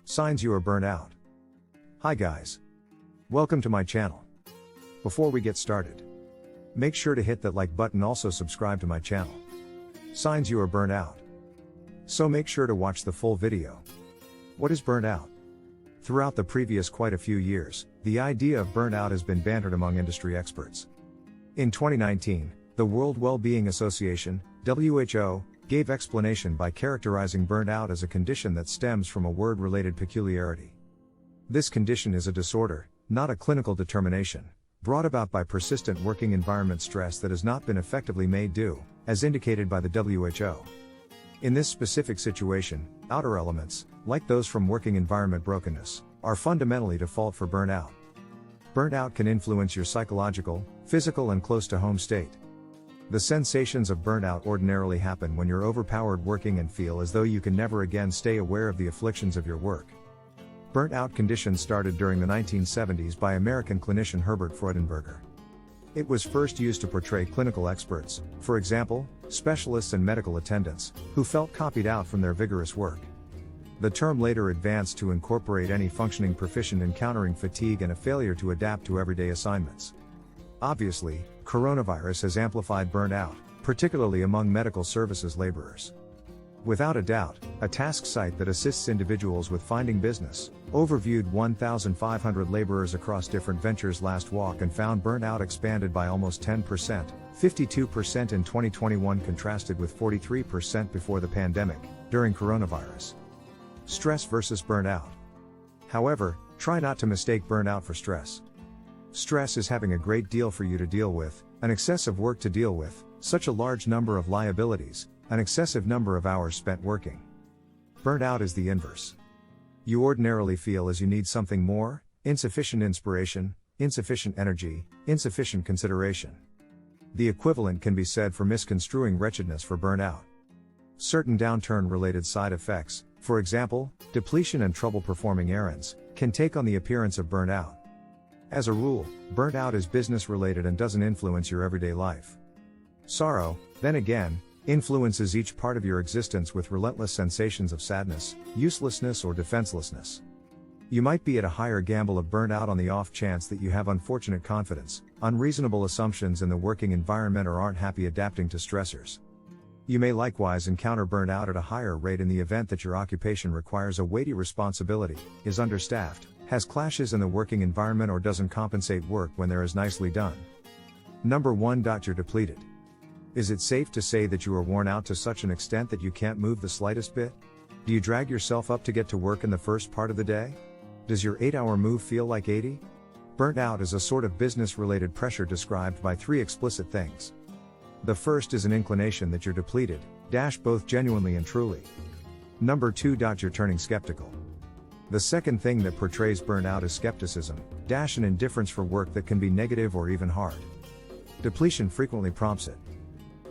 Signs you are burnt out. Hi guys. Welcome to my channel. Before we get started, make sure to hit that like button, also subscribe to my channel. Signs you are burnt out. So make sure to watch the full video. What is burnout? Throughout the previous quite a few years, the idea of burnout has been bantered among industry experts. In 2019, the World Well-Being Association, WHO, gave explanation by characterizing burnout as a condition that stems from a word-related peculiarity. This condition is a disorder, not a clinical determination, brought about by persistent working environment stress that has not been effectively made due, as indicated by the WHO. In this specific situation, outer elements, like those from working environment brokenness, are fundamentally default for burnout. Burnout can influence your psychological, physical and close-to-home state. The sensations of burnout ordinarily happen when you're overpowered working and feel as though you can never again stay aware of the afflictions of your work. Burnout condition started during the 1970s by American clinician Herbert Freudenberger. It was first used to portray clinical experts, for example, specialists and medical attendants, who felt copied out from their vigorous work. The term later advanced to incorporate any functioning proficient encountering fatigue and a failure to adapt to everyday assignments. Obviously, coronavirus has amplified burnout, particularly among medical services laborers. Without a doubt, a task site that assists individuals with finding business, overviewed 1,500 laborers across different ventures last walk and found burnout expanded by almost 10%, 52% in 2021 contrasted with 43% before the pandemic, during coronavirus. Stress versus burnout. However, try not to mistake burnout for stress. Stress is having a great deal for you to deal with, an excessive work to deal with, such a large number of liabilities, an excessive number of hours spent working. Burnout is the inverse. You ordinarily feel as you need something more, insufficient inspiration, insufficient energy, insufficient consideration. The equivalent can be said for misconstruing wretchedness for burnout. Certain downturn-related side effects, for example, depletion and trouble performing errands, can take on the appearance of burnout. As a rule, burnout is business-related and doesn't influence your everyday life. Sorrow, then again, influences each part of your existence with relentless sensations of sadness, uselessness or defenselessness. You might be at a higher gamble of burnout on the off chance that you have unfortunate confidence, unreasonable assumptions in the working environment or aren't happy adapting to stressors. You may likewise encounter burnout at a higher rate in the event that your occupation requires a weighty responsibility, is understaffed, has clashes in the working environment or doesn't compensate work when there is nicely done. Number 1. You're depleted. Is it safe to say that you are worn out to such an extent that you can't move the slightest bit? Do you drag yourself up to get to work in the first part of the day? Does your 8-hour move feel like 80? Burnt out is a sort of business-related pressure described by 3 explicit things. The first is an inclination that you're depleted, both genuinely and truly. Number 2. You're turning skeptical. The second thing that portrays burnout is skepticism, an indifference for work that can be negative or even hard. Depletion frequently prompts it.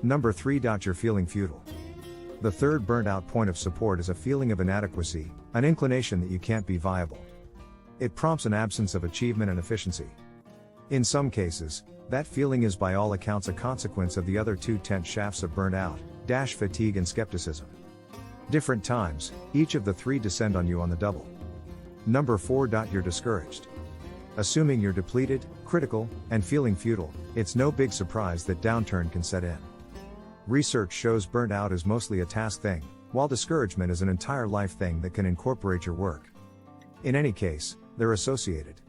Number 3. You're feeling futile. The third burnout point of support is a feeling of inadequacy, an inclination that you can't be viable. It prompts an absence of achievement and efficiency. In some cases, that feeling is by all accounts a consequence of the other 2 tent shafts of burnout, fatigue and skepticism. Different times, each of the 3 descend on you on the double. Number 4. You're discouraged. Assuming you're depleted, critical, and feeling futile, it's no big surprise that downturn can set in. Research shows burnout is mostly a task thing, while discouragement is an entire life thing that can incorporate your work. In any case, they're associated.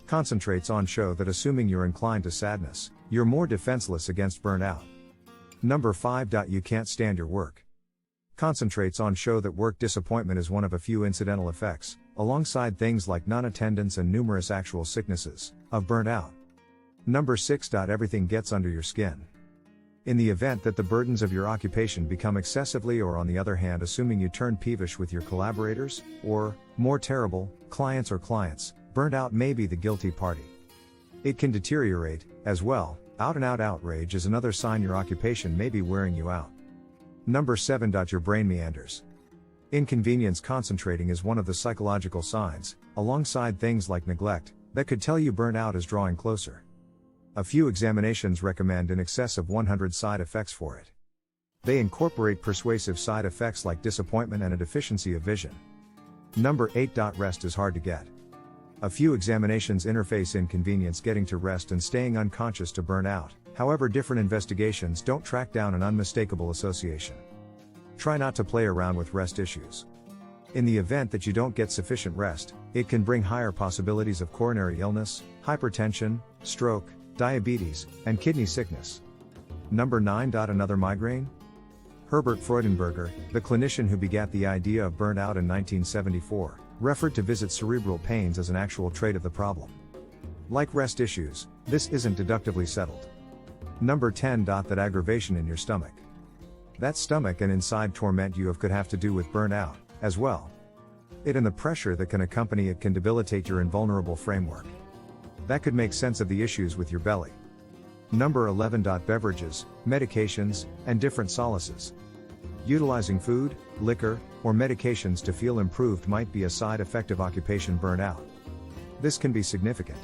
Concentrates on show that assuming you're inclined to sadness, you're more defenseless against burnout. Number 5. You can't stand your work. Concentrates on show that work disappointment is one of a few incidental effects, alongside things like non-attendance and numerous actual sicknesses, of burnout. Number 6. Everything gets under your skin. In the event that the burdens of your occupation become excessively, or on the other hand assuming you turn peevish with your collaborators, or, more terrible, clients, burnout may be the guilty party. It can deteriorate, as well. Out-and-out outrage is another sign your occupation may be wearing you out. Number 7. Your brain meanders. Inconvenience concentrating is one of the psychological signs, alongside things like neglect, that could tell you burnout is drawing closer. A few examinations recommend in excess of 100 side effects for it. They incorporate persuasive side effects like disappointment and a deficiency of vision. Number 8. Rest is hard to get. A few examinations interface inconvenience getting to rest and staying unconscious to burnout. However, different investigations don't track down an unmistakable association. Try not to play around with rest issues. In the event that you don't get sufficient rest, it can bring higher possibilities of coronary illness, hypertension, stroke, diabetes, and kidney sickness. Number 9. Another migraine? Herbert Freudenberger, the clinician who begat the idea of burnout in 1974, referred to visit cerebral pains as an actual trait of the problem. Like rest issues, this isn't deductively settled. Number 10. That aggravation in your stomach. That stomach and inside torment you could have to do with burnout, as well. It and the pressure that can accompany it can debilitate your invulnerable framework. That could make sense of the issues with your belly. Number 11. Beverages, medications, and different solaces. Utilizing food, liquor, or medications to feel improved might be a side effect of occupation burnout. This can be significant.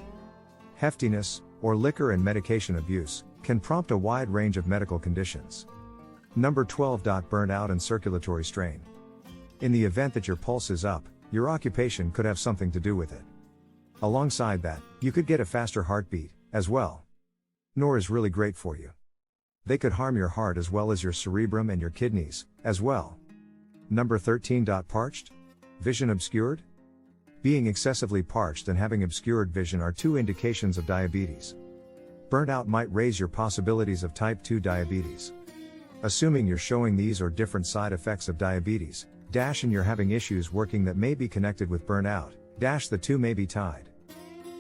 Heftiness, or liquor and medication abuse, can prompt a wide range of medical conditions. Number 12. Burnout and circulatory strain. In the event that your pulse is up, your occupation could have something to do with it. Alongside that, you could get a faster heartbeat, as well. Nor is really great for you. They could harm your heart as well as your cerebrum and your kidneys, as well. Number 13. Parched? Vision obscured? Being excessively parched and having obscured vision are two indications of diabetes. Burnout might raise your possibilities of type 2 diabetes. Assuming you're showing these or different side effects of diabetes, and you're having issues working that may be connected with burnout, the two may be tied.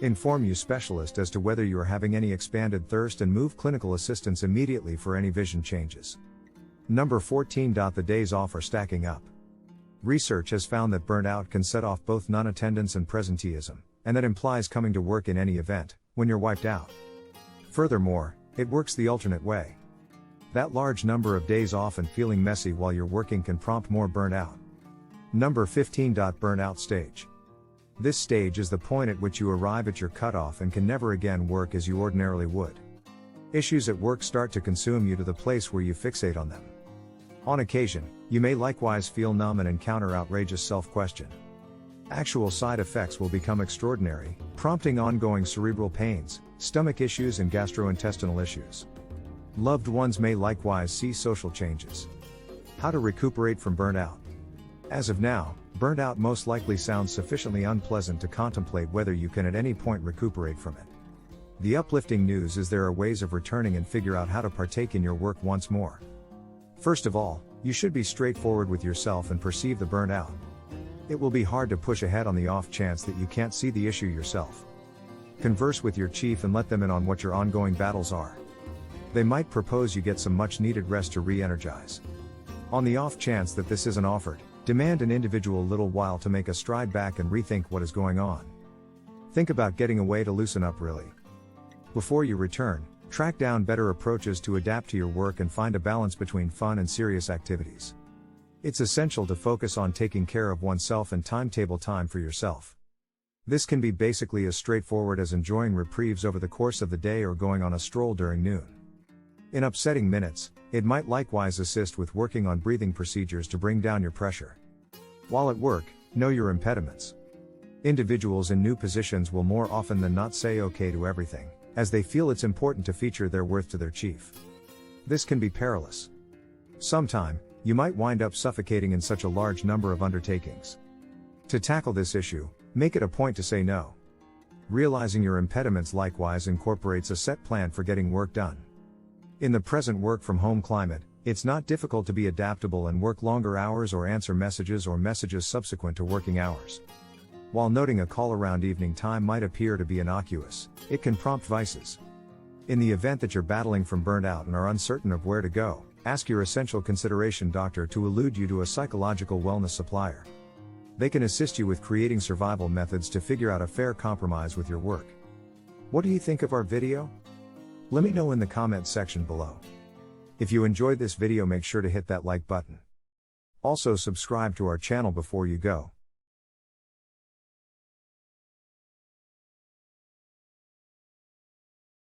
Inform your specialist as to whether you are having any expanded thirst and move clinical assistance immediately for any vision changes. Number 14. The days off are stacking up. Research has found that burnout can set off both non-attendance and presenteeism, and that implies coming to work in any event, when you're wiped out. Furthermore, it works the alternate way. That large number of days off and feeling messy while you're working can prompt more burnout. Number 15. Burnout stage. This stage is the point at which you arrive at your cutoff and can never again work as you ordinarily would. Issues at work start to consume you to the place where you fixate on them. On occasion, you may likewise feel numb and encounter outrageous self-question. Actual side effects will become extraordinary, prompting ongoing cerebral pains, stomach issues and gastrointestinal issues. Loved ones may likewise see social changes. How to recuperate from burnout? As of now, burnout most likely sounds sufficiently unpleasant to contemplate whether you can at any point recuperate from it. The uplifting news is there are ways of returning and figure out how to partake in your work once more. First of all, you should be straightforward with yourself and perceive the burnout. It will be hard to push ahead on the off chance that you can't see the issue yourself. Converse with your chief and let them in on what your ongoing battles are. They might propose you get some much needed rest to re-energize. On the off chance that this isn't offered, demand an individual little while to make a stride back and rethink what is going on. Think about getting away to loosen up really. Before you return, track down better approaches to adapt to your work and find a balance between fun and serious activities. It's essential to focus on taking care of oneself and timetable time for yourself. This can be basically as straightforward as enjoying reprieves over the course of the day or going on a stroll during noon. In upsetting minutes, it might likewise assist with working on breathing procedures to bring down your pressure. While at work, know your impediments. Individuals in new positions will more often than not say okay to everything, as they feel it's important to feature their worth to their chief. This can be perilous. Sometime, you might wind up suffocating in such a large number of undertakings. To tackle this issue, make it a point to say no. Realizing your impediments likewise incorporates a set plan for getting work done. In the present work-from-home climate, it's not difficult to be adaptable and work longer hours or answer messages subsequent to working hours. While noting a call around evening time might appear to be innocuous, it can prompt vices. In the event that you're battling from burnout and are uncertain of where to go, ask your essential consideration doctor to elude you to a psychological wellness supplier. They can assist you with creating survival methods to figure out a fair compromise with your work. What do you think of our video? Let me know in the comments section below. If you enjoyed this video, make sure to hit that like button. Also subscribe to our channel before you go.